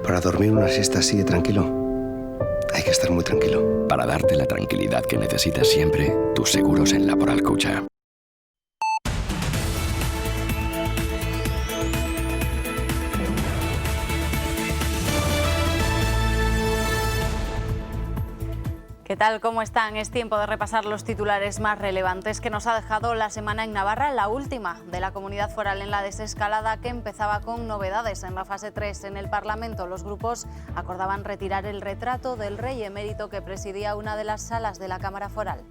Para dormir una siesta así de tranquilo, hay que estar muy tranquilo. Para darte la tranquilidad que necesitas siempre, tus seguros en Laboral Cucha. ¿Qué tal? ¿Cómo están? Es tiempo de repasar los titulares más relevantes que nos ha dejado la semana en Navarra, la última de la comunidad foral en la desescalada, que empezaba con novedades en la fase 3. En el Parlamento, los grupos acordaban retirar el retrato del rey emérito que presidía una de las salas de la Cámara Foral.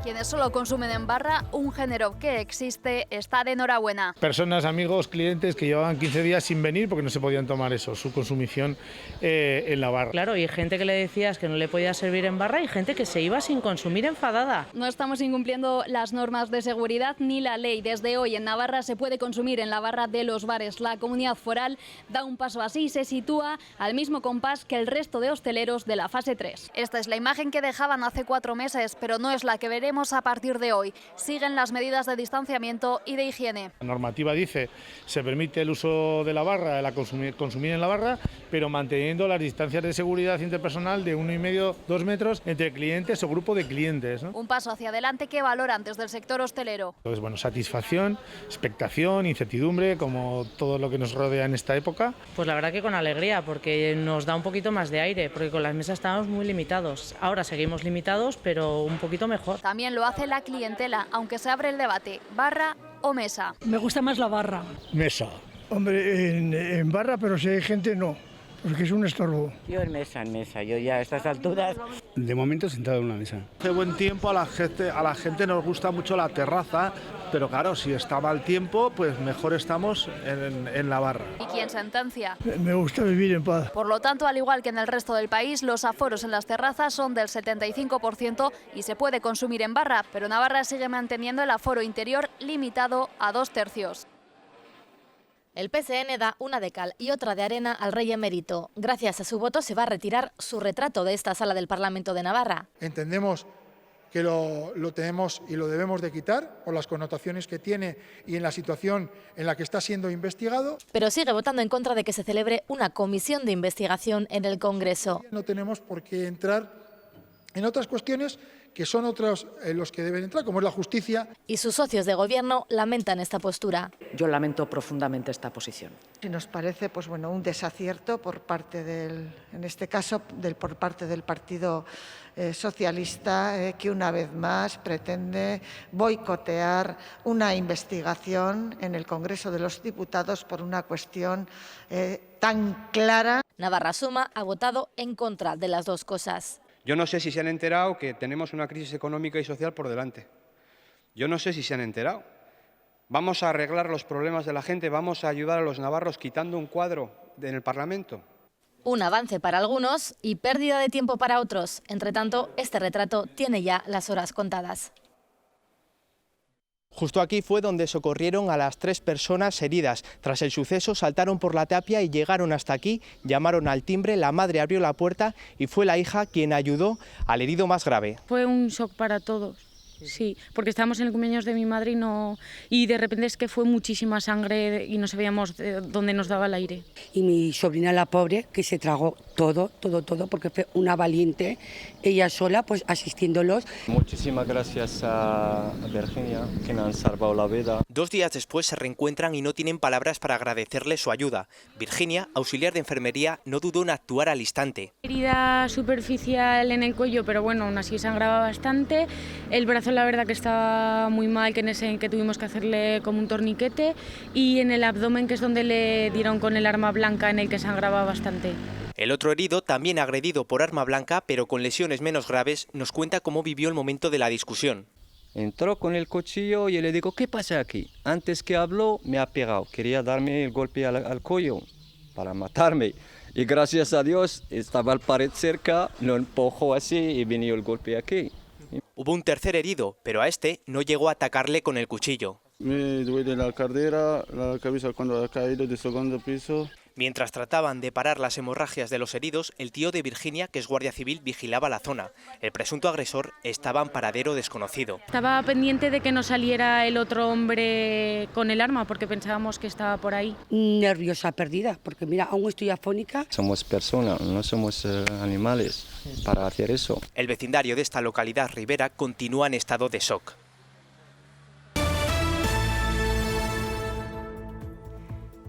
Quienes solo consumen en barra, un género que existe, está de enhorabuena. Personas, amigos, clientes que llevaban 15 días sin venir porque no se podían tomar eso, su consumición en la barra. Claro, y gente que le decías que no le podía servir en barra y gente que se iba sin consumir enfadada. No estamos incumpliendo las normas de seguridad ni la ley. Desde hoy en Navarra se puede consumir en la barra de los bares. La comunidad foral da un paso así y se sitúa al mismo compás que el resto de hosteleros de la fase 3. Esta es la imagen que dejaban hace 4 meses, pero no es la que veremos a partir de hoy. Siguen las medidas de distanciamiento y de higiene. La normativa dice se permite el uso de la barra, consumir en la barra, pero manteniendo las distancias de seguridad interpersonal de 1,5-2 metros entre clientes o grupo de clientes, ¿no? Un paso hacia adelante que valoran desde el sector hostelero. Entonces, bueno, satisfacción, expectación, incertidumbre, como todo lo que nos rodea en esta época. Pues la verdad que con alegría, porque nos da un poquito más de aire, porque con las mesas estábamos muy limitados. Ahora seguimos limitados, pero un poquito mejor. También lo hace la clientela, aunque se abre el debate, barra o mesa. Me gusta más la barra. Mesa. Hombre, en barra, pero si hay gente no, porque es un estorbo. Yo en mesa, yo ya a estas alturas. De momento sentado en una mesa. Hace buen tiempo, a la gente nos gusta mucho la terraza, pero claro, si está mal tiempo, pues mejor estamos en la barra. ¿Y quién sentencia? Me gusta vivir en paz. Por lo tanto, al igual que en el resto del país, los aforos en las terrazas son del 75% y se puede consumir en barra, pero Navarra sigue manteniendo el aforo interior limitado a 2/3. El PSN da una de cal y otra de arena al rey emérito. Gracias a su voto se va a retirar su retrato de esta sala del Parlamento de Navarra. Entendemos que lo tenemos y lo debemos de quitar por las connotaciones que tiene y en la situación en la que está siendo investigado. Pero sigue votando en contra de que se celebre una comisión de investigación en el Congreso. No tenemos por qué entrar en otras cuestiones que son otros los que deben entrar, como es la justicia. Y sus socios de gobierno lamentan esta postura. Yo lamento profundamente esta posición. Y nos parece un desacierto por parte en este caso, por parte del Partido Socialista, que una vez más pretende boicotear una investigación en el Congreso de los Diputados por una cuestión tan clara. Navarra Suma ha votado en contra de las dos cosas. Yo no sé si se han enterado que tenemos una crisis económica y social por delante. Yo no sé si se han enterado. Vamos a arreglar los problemas de la gente, vamos a ayudar a los navarros quitando un cuadro en el Parlamento. Un avance para algunos y pérdida de tiempo para otros. Entre tanto, este retrato tiene ya las horas contadas. Justo aquí fue donde socorrieron a las 3 personas heridas. Tras el suceso saltaron por la tapia y llegaron hasta aquí, llamaron al timbre, la madre abrió la puerta y fue la hija quien ayudó al herido más grave. Fue un shock para todos. Sí, porque estábamos en el cumpleaños de mi madre y de repente es que fue muchísima sangre y no sabíamos dónde nos daba el aire. Y mi sobrina, la pobre, que se tragó todo, porque fue una valiente, ella sola, pues asistiéndolos. Muchísimas gracias a Virginia, que me han salvado la vida. 2 días después se reencuentran y no tienen palabras para agradecerle su ayuda. Virginia, auxiliar de enfermería, no dudó en actuar al instante. Herida superficial en el cuello, pero bueno, aún así sangraba bastante. El brazo la verdad que estaba muy mal, que tuvimos que hacerle como un torniquete, y en el abdomen, que es donde le dieron con el arma blanca, en el que sangraba bastante. El otro herido, también agredido por arma blanca, pero con lesiones menos graves, nos cuenta cómo vivió el momento de la discusión. Entró con el cuchillo y le digo, ¿qué pasa aquí? Antes que habló, me ha pegado. Quería darme el golpe al cuello para matarme. Y gracias a Dios, estaba el pared cerca, lo empujó así y vino el golpe aquí. Hubo un tercer herido, pero a este no llegó a atacarle con el cuchillo. Me duele la cadera, la cabeza cuando ha caído del segundo piso. Mientras trataban de parar las hemorragias de los heridos, el tío de Virginia, que es guardia civil, vigilaba la zona. El presunto agresor estaba en paradero desconocido. Estaba pendiente de que no saliera el otro hombre con el arma, porque pensábamos que estaba por ahí. Nerviosa, perdida, porque mira, aún estoy afónica. Somos personas, no somos animales para hacer eso. El vecindario de esta localidad ribera continúa en estado de shock.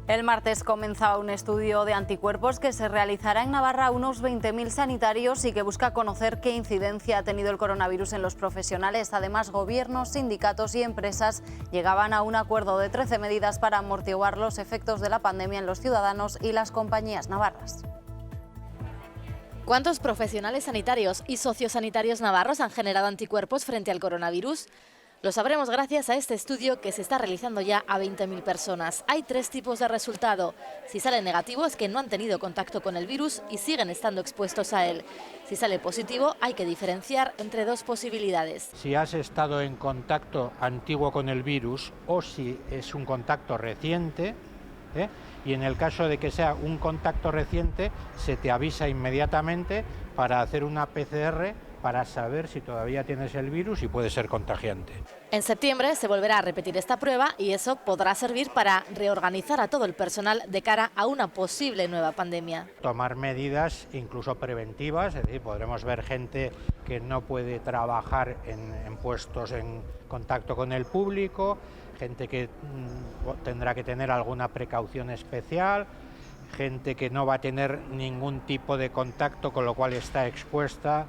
El martes comenzaba un estudio de anticuerpos que se realizará en Navarra a unos 20.000 sanitarios y que busca conocer qué incidencia ha tenido el coronavirus en los profesionales. Además, gobiernos, sindicatos y empresas llegaban a un acuerdo de 13 medidas para amortiguar los efectos de la pandemia en los ciudadanos y las compañías navarras. ¿Cuántos profesionales sanitarios y sociosanitarios navarros han generado anticuerpos frente al coronavirus? Lo sabremos gracias a este estudio que se está realizando ya a 20.000 personas. Hay 3 tipos de resultado. Si sale negativo es que no han tenido contacto con el virus y siguen estando expuestos a él. Si sale positivo hay que diferenciar entre 2 posibilidades. Si has estado en contacto antiguo con el virus o si es un contacto reciente, y en el caso de que sea un contacto reciente se te avisa inmediatamente para hacer una PCR para saber si todavía tienes el virus y puede ser contagiante. En septiembre se volverá a repetir esta prueba y eso podrá servir para reorganizar a todo el personal de cara a una posible nueva pandemia. Tomar medidas incluso preventivas, es decir, podremos ver gente que no puede trabajar en puestos en contacto con el público, gente que tendrá que tener alguna precaución especial, gente que no va a tener ningún tipo de contacto, con lo cual está expuesta.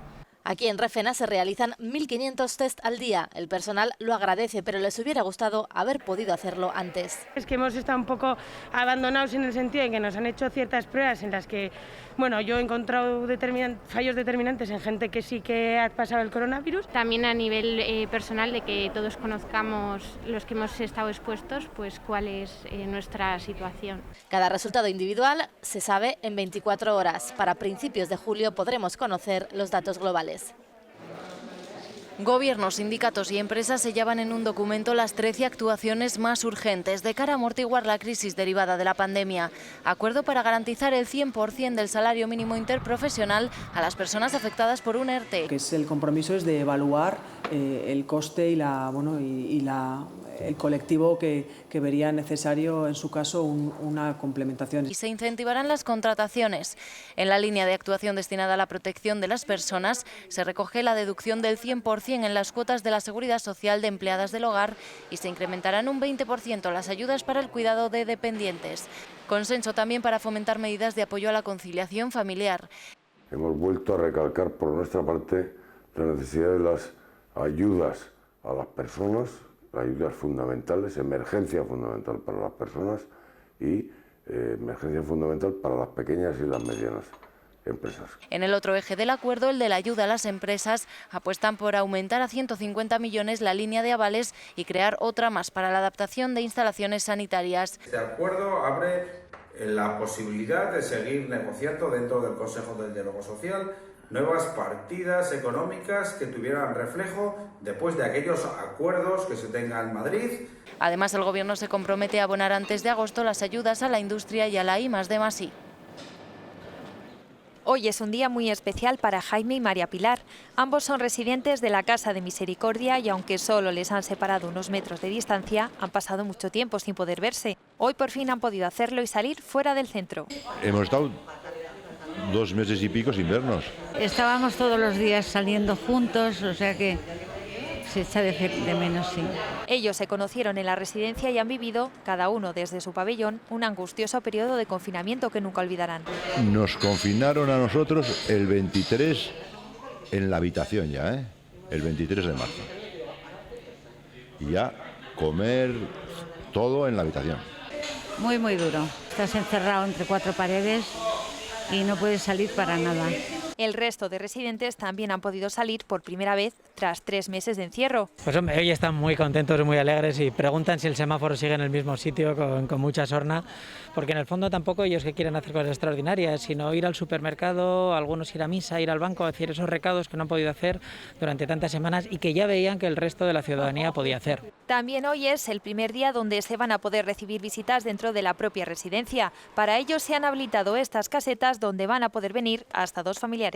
Aquí en Refena se realizan 1.500 test al día. El personal lo agradece, pero les hubiera gustado haber podido hacerlo antes. Es que hemos estado un poco abandonados en el sentido de que nos han hecho ciertas pruebas en las que, bueno, yo he encontrado fallos determinantes en gente que sí que ha pasado el coronavirus. También a nivel personal, de que todos conozcamos, los que hemos estado expuestos, pues cuál es nuestra situación. Cada resultado individual se sabe en 24 horas. Para principios de julio podremos conocer los datos globales. Gobiernos, sindicatos y empresas sellaban en un documento las 13 actuaciones más urgentes de cara a amortiguar la crisis derivada de la pandemia. Acuerdo para garantizar el 100% del salario mínimo interprofesional a las personas afectadas por un ERTE. El compromiso es de evaluar el coste y el colectivo que vería necesario, en su caso, una complementación. Y se incentivarán las contrataciones. En la línea de actuación destinada a la protección de las personas se recoge la deducción del 100% en las cuotas de la Seguridad Social de empleadas del hogar y se incrementarán un 20% las ayudas para el cuidado de dependientes. Consenso también para fomentar medidas de apoyo a la conciliación familiar. Hemos vuelto a recalcar por nuestra parte la necesidad de las ayudas a las personas, ayudas fundamentales, emergencia fundamental para las personas y emergencia fundamental para las pequeñas y las medianas empresas. En el otro eje del acuerdo, el de la ayuda a las empresas, apuestan por aumentar a 150 millones la línea de avales y crear otra más para la adaptación de instalaciones sanitarias. Este acuerdo abre la posibilidad de seguir negociando dentro del Consejo del Diálogo Social nuevas partidas económicas que tuvieran reflejo después de aquellos acuerdos que se tengan en Madrid. Además, el Gobierno se compromete a abonar antes de agosto las ayudas a la industria y a la I+D+I. Hoy es un día muy especial para Jaime y María Pilar. Ambos son residentes de la Casa de Misericordia y aunque solo les han separado unos metros de distancia, han pasado mucho tiempo sin poder verse. Hoy por fin han podido hacerlo y salir fuera del centro. Hemos estado 2 meses y pico sin vernos. Estábamos todos los días saliendo juntos, o sea que se echa de menos, sí. Ellos se conocieron en la residencia y han vivido, cada uno desde su pabellón, un angustioso periodo de confinamiento que nunca olvidarán. Nos confinaron a nosotros el 23 en la habitación ya, el 23 de marzo. Y ya comer todo en la habitación. Muy, muy duro. Estás encerrado entre 4 paredes y no puedes salir para nada. El resto de residentes también han podido salir por primera vez tras 3 meses de encierro. Pues hombre, hoy están muy contentos y muy alegres y preguntan si el semáforo sigue en el mismo sitio con mucha sorna, porque en el fondo tampoco ellos que quieren hacer cosas extraordinarias, sino ir al supermercado, algunos ir a misa, ir al banco, decir esos recados que no han podido hacer durante tantas semanas y que ya veían que el resto de la ciudadanía podía hacer. También hoy es el primer día donde se van a poder recibir visitas dentro de la propia residencia. Para ello se han habilitado estas casetas donde van a poder venir hasta 2 familiares.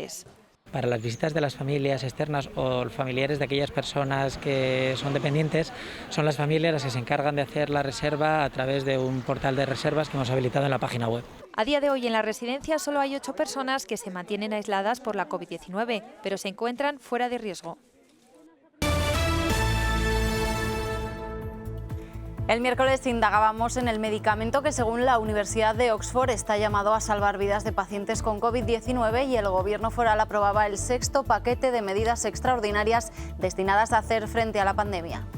Para las visitas de las familias externas o familiares de aquellas personas que son dependientes, son las familias las que se encargan de hacer la reserva a través de un portal de reservas que hemos habilitado en la página web. A día de hoy en la residencia solo hay 8 personas que se mantienen aisladas por la COVID-19, pero se encuentran fuera de riesgo. El miércoles indagábamos en el medicamento que, según la Universidad de Oxford, está llamado a salvar vidas de pacientes con COVID-19 y el Gobierno foral aprobaba el 6º paquete de medidas extraordinarias destinadas a hacer frente a la pandemia.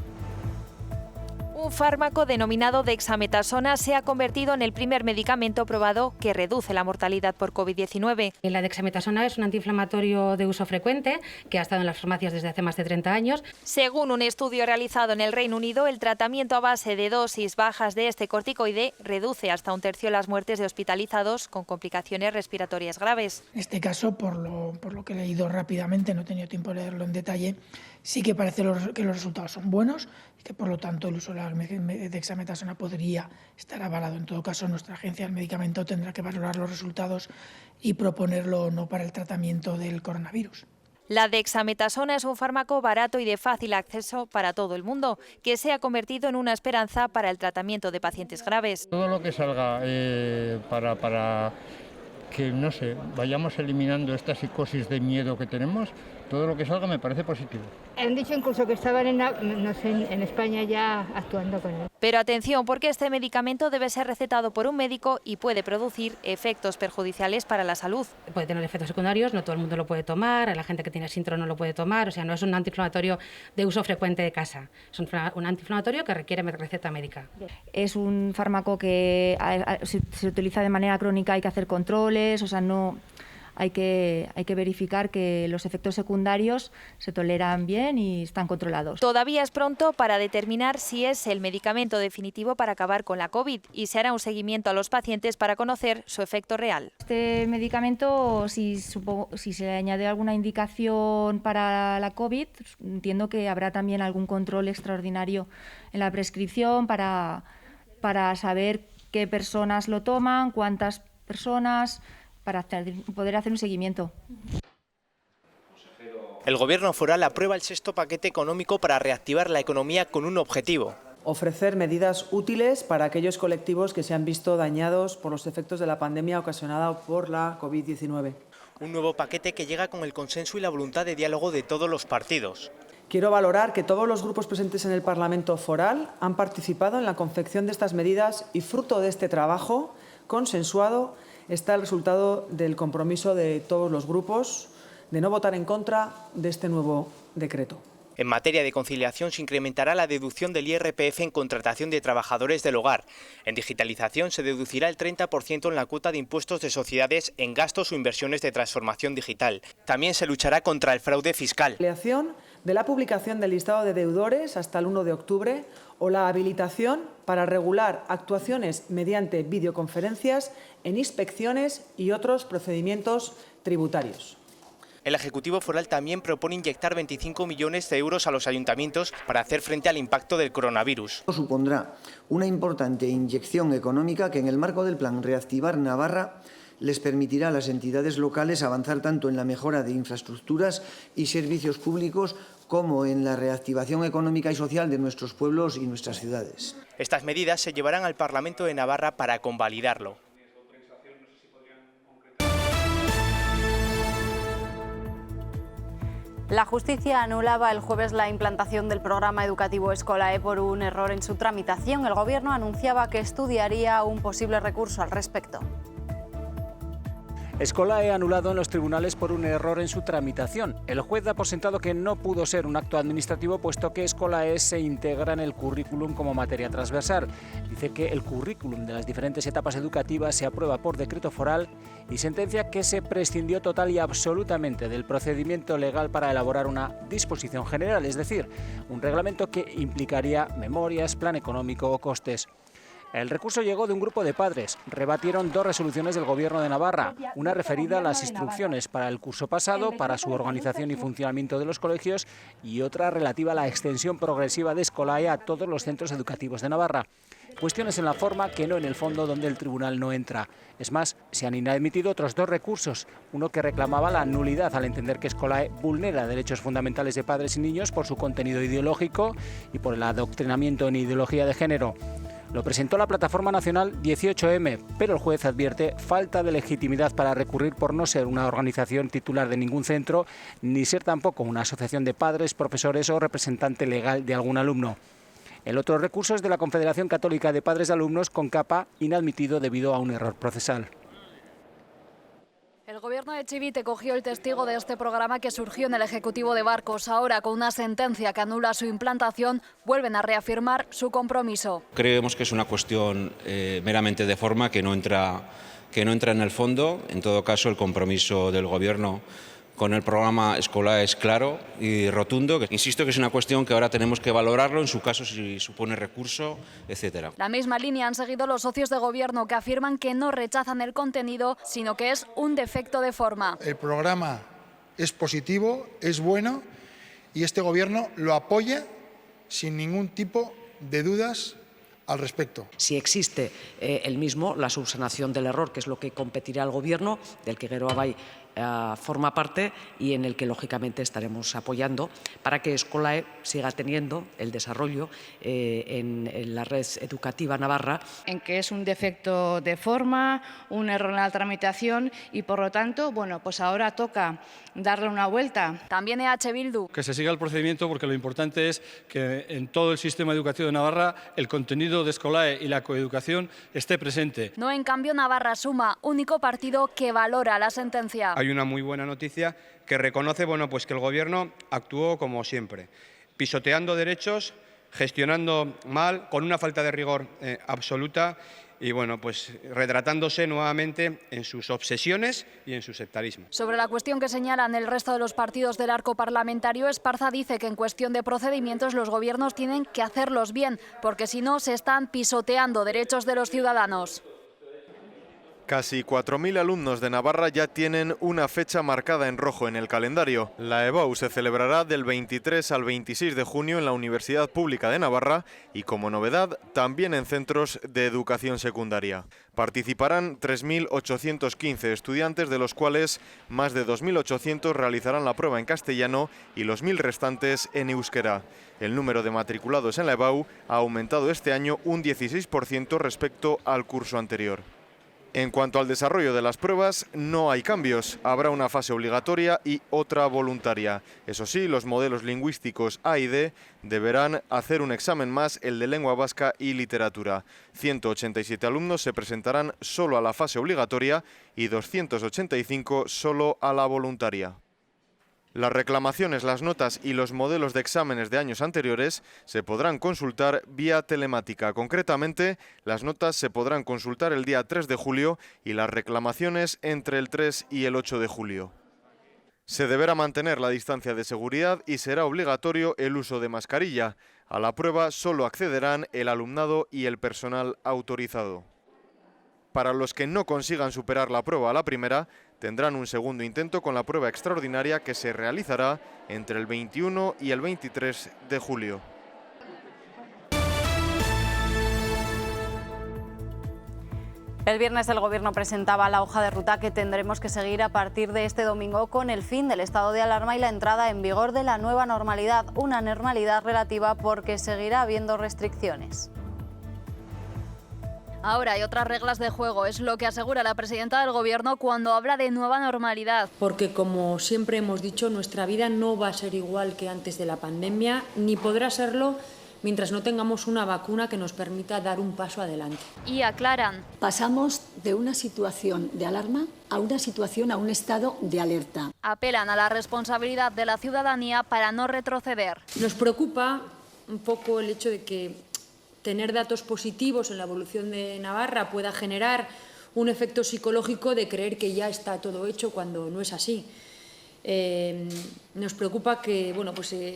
Un fármaco denominado dexametasona se ha convertido en el primer medicamento probado que reduce la mortalidad por COVID-19. La dexametasona es un antiinflamatorio de uso frecuente que ha estado en las farmacias desde hace más de 30 años. Según un estudio realizado en el Reino Unido, el tratamiento a base de dosis bajas de este corticoide reduce hasta 1/3 las muertes de hospitalizados con complicaciones respiratorias graves. En este caso, por lo que he leído rápidamente, no he tenido tiempo de leerlo en detalle, sí que parece que los resultados son buenos y que por lo tanto el uso de la dexametasona podría estar avalado. En todo caso, nuestra agencia del medicamento tendrá que valorar los resultados y proponerlo o no para el tratamiento del coronavirus. La dexametasona es un fármaco barato y de fácil acceso para todo el mundo, que se ha convertido en una esperanza para el tratamiento de pacientes graves. Todo lo que salga para que, no sé, vayamos eliminando esta psicosis de miedo que tenemos, todo lo que salga me parece positivo. Han dicho incluso que estaban en España ya actuando con él. Pero atención, porque este medicamento debe ser recetado por un médico y puede producir efectos perjudiciales para la salud. Puede tener efectos secundarios, no todo el mundo lo puede tomar, la gente que tiene síndrome no lo puede tomar, o sea, no es un antiinflamatorio de uso frecuente de casa, es un antiinflamatorio que requiere receta médica. Es un fármaco que se utiliza de manera crónica, hay que hacer controles, o sea, no... Hay que verificar que los efectos secundarios se toleran bien y están controlados. Todavía es pronto para determinar si es el medicamento definitivo para acabar con la COVID y se hará un seguimiento a los pacientes para conocer su efecto real. Este medicamento, si se le añade alguna indicación para la COVID, entiendo que habrá también algún control extraordinario en la prescripción para saber qué personas lo toman, cuántas personas, para poder hacer un seguimiento. El Gobierno foral aprueba el 6º paquete económico para reactivar la economía con un objetivo: ofrecer medidas útiles para aquellos colectivos que se han visto dañados por los efectos de la pandemia ocasionada por la COVID-19. Un nuevo paquete que llega con el consenso y la voluntad de diálogo de todos los partidos. Quiero valorar que todos los grupos presentes en el Parlamento foral han participado en la confección de estas medidas y fruto de este trabajo consensuado está el resultado del compromiso de todos los grupos de no votar en contra de este nuevo decreto. En materia de conciliación se incrementará la deducción del IRPF en contratación de trabajadores del hogar. En digitalización se deducirá el 30% en la cuota de impuestos de sociedades en gastos o inversiones de transformación digital. También se luchará contra el fraude fiscal. La ampliación de la publicación del listado de deudores hasta el 1 de octubre o la habilitación para regular actuaciones mediante videoconferencias en inspecciones y otros procedimientos tributarios. El Ejecutivo foral también propone inyectar 25 millones de euros a los ayuntamientos para hacer frente al impacto del coronavirus. Supondrá una importante inyección económica que en el marco del plan Reactivar Navarra les permitirá a las entidades locales avanzar tanto en la mejora de infraestructuras y servicios públicos como en la reactivación económica y social de nuestros pueblos y nuestras ciudades. Estas medidas se llevarán al Parlamento de Navarra para convalidarlo. La justicia anulaba el jueves la implantación del programa educativo Escolae por un error en su tramitación. El Gobierno anunciaba que estudiaría un posible recurso al respecto. Escolae anulado en los tribunales por un error en su tramitación. El juez da por sentado que no pudo ser un acto administrativo, puesto que Escolae se integra en el currículum como materia transversal. Dice que el currículum de las diferentes etapas educativas se aprueba por decreto foral y sentencia que se prescindió total y absolutamente del procedimiento legal para elaborar una disposición general, es decir, un reglamento que implicaría memorias, plan económico o costes. El recurso llegó de un grupo de padres. Rebatieron 2 resoluciones del Gobierno de Navarra, una referida a las instrucciones para el curso pasado, para su organización y funcionamiento de los colegios, y otra relativa a la extensión progresiva de Escolae a todos los centros educativos de Navarra. Cuestiones en la forma que no en el fondo, donde el tribunal no entra. Es más, se han inadmitido otros 2 recursos, uno que reclamaba la nulidad al entender que Escolae vulnera derechos fundamentales de padres y niños por su contenido ideológico y por el adoctrinamiento en ideología de género. Lo presentó la Plataforma Nacional 18M, pero el juez advierte falta de legitimidad para recurrir por no ser una organización titular de ningún centro, ni ser tampoco una asociación de padres, profesores o representante legal de algún alumno. El otro recurso es de la Confederación Católica de Padres de Alumnos, CONCAPA, inadmitido debido a un error procesal. El gobierno de Chivite cogió el testigo de este programa que surgió en el Ejecutivo de Barcos. Ahora, con una sentencia que anula su implantación, vuelven a reafirmar su compromiso. Creemos que es una cuestión meramente de forma que no entra en el fondo. En todo caso, el compromiso del gobierno con el programa Escolae es claro y rotundo. Insisto que es una cuestión que ahora tenemos que valorarlo, en su caso si supone recurso, etcétera. La misma línea han seguido los socios de gobierno, que afirman que no rechazan el contenido, sino que es un defecto de forma. El programa es positivo, es bueno y este gobierno lo apoya sin ningún tipo de dudas al respecto. Si existe el mismo, la subsanación del error, que es lo que competirá al gobierno, del que Geroa Bai forma parte y en el que lógicamente estaremos apoyando para que Escolae siga teniendo el desarrollo en la red educativa navarra. En que es un defecto de forma, un error en la tramitación y por lo tanto, bueno, pues ahora toca darle una vuelta. También EH Bildu. Que se siga el procedimiento, porque lo importante es que en todo el sistema educativo de Navarra el contenido de Escolae y la coeducación esté presente. No en cambio Navarra Suma, único partido que valora la sentencia. Hay una muy buena noticia que reconoce pues que el Gobierno actuó como siempre, pisoteando derechos, gestionando mal, con una falta de rigor absoluta y pues retratándose nuevamente en sus obsesiones y en su sectarismo. Sobre la cuestión que señalan el resto de los partidos del arco parlamentario, Esparza dice que en cuestión de procedimientos los gobiernos tienen que hacerlos bien, porque si no se están pisoteando derechos de los ciudadanos. Casi 4.000 alumnos de Navarra ya tienen una fecha marcada en rojo en el calendario. La EBAU se celebrará del 23 al 26 de junio en la Universidad Pública de Navarra y, como novedad, también en centros de educación secundaria. Participarán 3.815 estudiantes, de los cuales más de 2.800 realizarán la prueba en castellano y los 1.000 restantes en euskera. El número de matriculados en la EBAU ha aumentado este año un 16% respecto al curso anterior. En cuanto al desarrollo de las pruebas, no hay cambios. Habrá una fase obligatoria y otra voluntaria. Eso sí, los modelos lingüísticos A y D deberán hacer un examen más, el de lengua vasca y literatura. 187 alumnos se presentarán solo a la fase obligatoria y 285 solo a la voluntaria. Las reclamaciones, las notas y los modelos de exámenes de años anteriores se podrán consultar vía telemática. Concretamente, las notas se podrán consultar el día 3 de julio y las reclamaciones entre el 3 y el 8 de julio. Se deberá mantener la distancia de seguridad y será obligatorio el uso de mascarilla. A la prueba solo accederán el alumnado y el personal autorizado. Para los que no consigan superar la prueba a la primera, tendrán un segundo intento con la prueba extraordinaria que se realizará entre el 21 y el 23 de julio. El viernes el Gobierno presentaba la hoja de ruta que tendremos que seguir a partir de este domingo con el fin del estado de alarma y la entrada en vigor de la nueva normalidad, una normalidad relativa porque seguirá habiendo restricciones. Ahora hay otras reglas de juego, es lo que asegura la presidenta del Gobierno cuando habla de nueva normalidad. Porque, como siempre hemos dicho, nuestra vida no va a ser igual que antes de la pandemia, ni podrá serlo mientras no tengamos una vacuna que nos permita dar un paso adelante. Y aclaran. Pasamos de una situación de alarma a una situación, a un estado de alerta. Apelan a la responsabilidad de la ciudadanía para no retroceder. Nos preocupa un poco el hecho de que tener datos positivos en la evolución de Navarra pueda generar un efecto psicológico de creer que ya está todo hecho cuando no es así. Nos preocupa que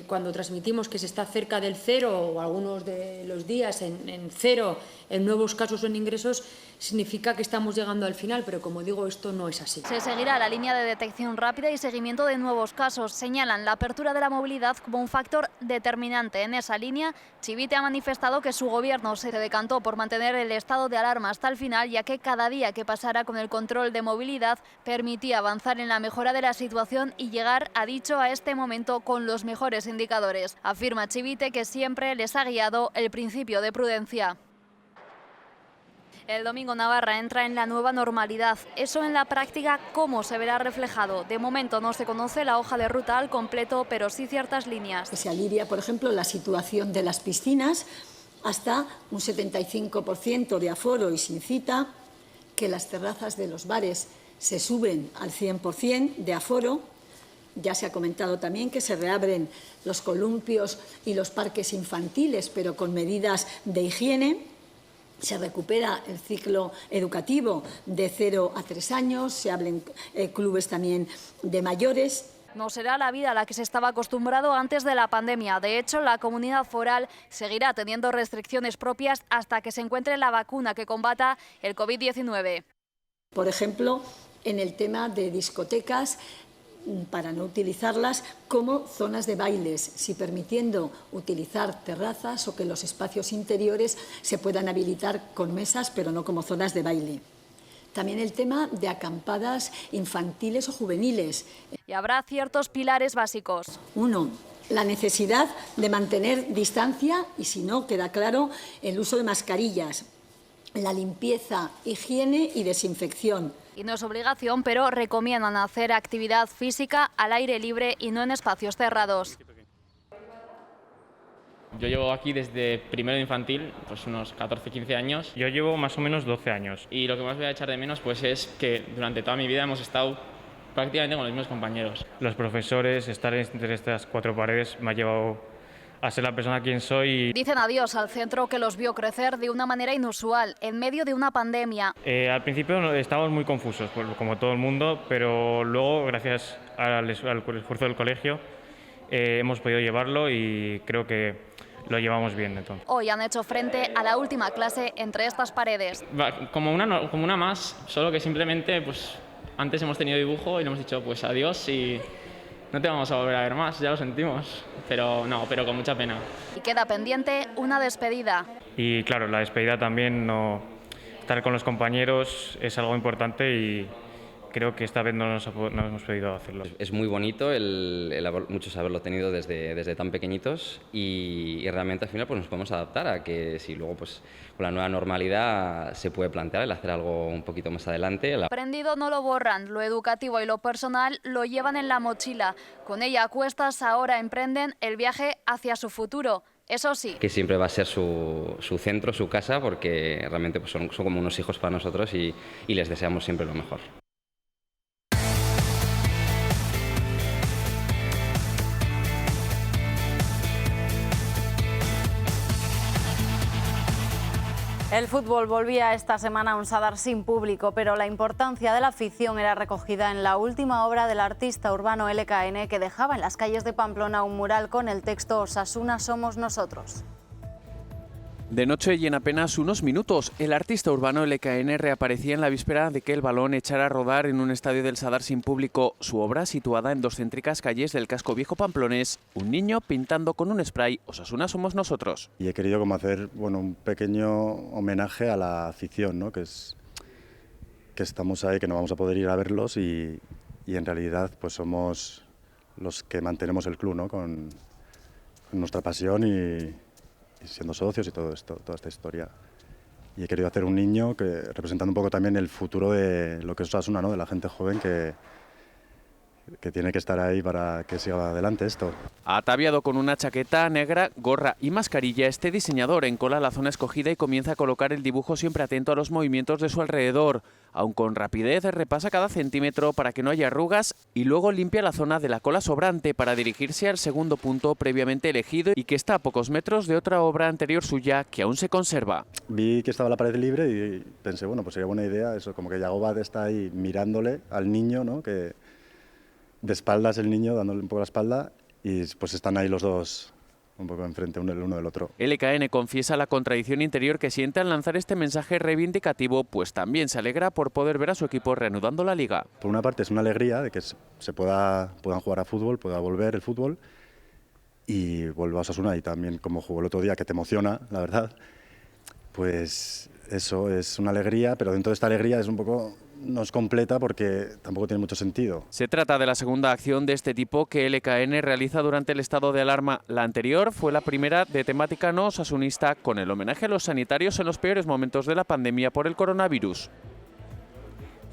cuando transmitimos que se está cerca del cero o algunos de los días en cero en nuevos casos o en ingresos, significa que estamos llegando al final, pero como digo, esto no es así. Se seguirá la línea de detección rápida y seguimiento de nuevos casos. Señalan la apertura de la movilidad como un factor determinante. En esa línea, Chivite ha manifestado que su gobierno se decantó por mantener el estado de alarma hasta el final, ya que cada día que pasara con el control de movilidad permitía avanzar en la mejora de la situación y llegar, ha dicho, a este momento con los mejores indicadores. Afirma Chivite que siempre les ha guiado el principio de prudencia. El domingo Navarra entra en la nueva normalidad. Eso en la práctica, ¿cómo se verá reflejado? De momento no se conoce la hoja de ruta al completo, pero sí ciertas líneas. Se alivia, por ejemplo, la situación de las piscinas hasta un 75% de aforo y sin cita, que las terrazas de los bares se suben al 100% de aforo. Ya se ha comentado también que se reabren los columpios y los parques infantiles, pero con medidas de higiene. Se recupera el ciclo educativo de 0 a 3 años, se abren clubes también de mayores. No será la vida a la que se estaba acostumbrado antes de la pandemia. De hecho, la comunidad foral seguirá teniendo restricciones propias hasta que se encuentre la vacuna que combata el COVID-19. Por ejemplo, en el tema de discotecas, para no utilizarlas como zonas de bailes, si permitiendo utilizar terrazas o que los espacios interiores se puedan habilitar con mesas, pero no como zonas de baile. También el tema de acampadas infantiles o juveniles. Y habrá ciertos pilares básicos. 1. La necesidad de mantener distancia y, si no, queda claro, el uso de mascarillas, la limpieza, higiene y desinfección. Y no es obligación, pero recomiendan hacer actividad física al aire libre y no en espacios cerrados. Yo llevo aquí desde primero de infantil, pues unos 14-15 años. Yo llevo más o menos 12 años. Y lo que más voy a echar de menos pues es que durante toda mi vida hemos estado prácticamente con los mismos compañeros. Los profesores, estar entre estas 4 paredes me ha llevado a ser la persona quien soy. Dicen adiós al centro que los vio crecer de una manera inusual, en medio de una pandemia. Al principio estábamos muy confusos, como todo el mundo, pero luego, gracias al esfuerzo del colegio, hemos podido llevarlo y creo que lo llevamos bien. Entonces. Hoy han hecho frente a la última clase entre estas paredes. Como una más, solo que simplemente pues, antes hemos tenido dibujo y le hemos dicho pues adiós y no te vamos a volver a ver más, ya lo sentimos, pero con mucha pena. Y queda pendiente una despedida. Y claro, la despedida también, estar con los compañeros es algo importante y creo que esta vez no hemos podido hacerlo. Es muy bonito muchos haberlo tenido desde tan pequeñitos y realmente al final pues nos podemos adaptar a que si luego pues con la nueva normalidad se puede plantear el hacer algo un poquito más adelante. Aprendido no lo borran, lo educativo y lo personal lo llevan en la mochila. Con ella a cuestas ahora emprenden el viaje hacia su futuro. Eso sí. Que siempre va a ser su centro, su casa, porque realmente pues son como unos hijos para nosotros y les deseamos siempre lo mejor. El fútbol volvía esta semana a un Sadar sin público, pero la importancia de la afición era recogida en la última obra del artista urbano LKN, que dejaba en las calles de Pamplona un mural con el texto Osasuna somos nosotros. De noche y en apenas unos minutos, el artista urbano LKN reaparecía en la víspera de que el balón echara a rodar en un estadio del Sadar sin público. Su obra, situada en 2 céntricas calles del casco viejo pamplonés, un niño pintando con un spray Osasuna somos nosotros. Y he querido como hacer un pequeño homenaje a la afición, ¿no? que estamos ahí, que no vamos a poder ir a verlos y en realidad pues somos los que mantenemos el club, ¿no? con nuestra pasión y siendo socios y todo esto, toda esta historia. Y he querido hacer un niño representando un poco también el futuro de lo que es Osasuna, ¿no? De la gente joven que tiene que estar ahí para que siga adelante esto. Ataviado con una chaqueta negra, gorra y mascarilla, este diseñador encola la zona escogida y comienza a colocar el dibujo siempre atento a los movimientos de su alrededor. Aun con rapidez repasa cada centímetro para que no haya arrugas y luego limpia la zona de la cola sobrante para dirigirse al segundo punto previamente elegido y que está a pocos metros de otra obra anterior suya que aún se conserva. Vi que estaba la pared libre y pensé, bueno, pues sería buena idea eso, como que Yago está ahí mirándole al niño, ¿no? Que de espaldas el niño, dándole un poco la espalda, y pues están ahí los dos un poco enfrente el uno del otro. LKN confiesa la contradicción interior que siente al lanzar este mensaje reivindicativo, pues también se alegra por poder ver a su equipo reanudando la liga. Por una parte es una alegría de que puedan jugar a fútbol, pueda volver el fútbol, y vuelva a Osasuna, y también como jugó el otro día, que te emociona, la verdad, pues eso es una alegría, pero dentro de esta alegría es un poco... no es completa porque tampoco tiene mucho sentido. Se trata de la segunda acción de este tipo que LKN realiza durante el estado de alarma. La anterior fue la primera de temática no osasunista, con el homenaje a los sanitarios en los peores momentos de la pandemia por el coronavirus.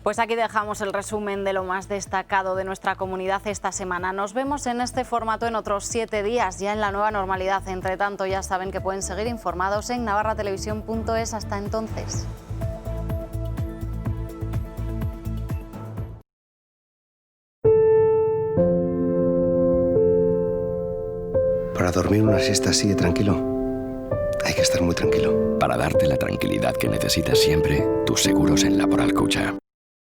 Pues aquí dejamos el resumen de lo más destacado de nuestra comunidad esta semana. Nos vemos en este formato en otros 7 días, ya en la nueva normalidad. Entre tanto, ya saben que pueden seguir informados en navarratelevisión.es. Hasta entonces. Para dormir una siesta así de tranquilo, hay que estar muy tranquilo. Para darte la tranquilidad que necesitas siempre, tus seguros en Laboral Cucha.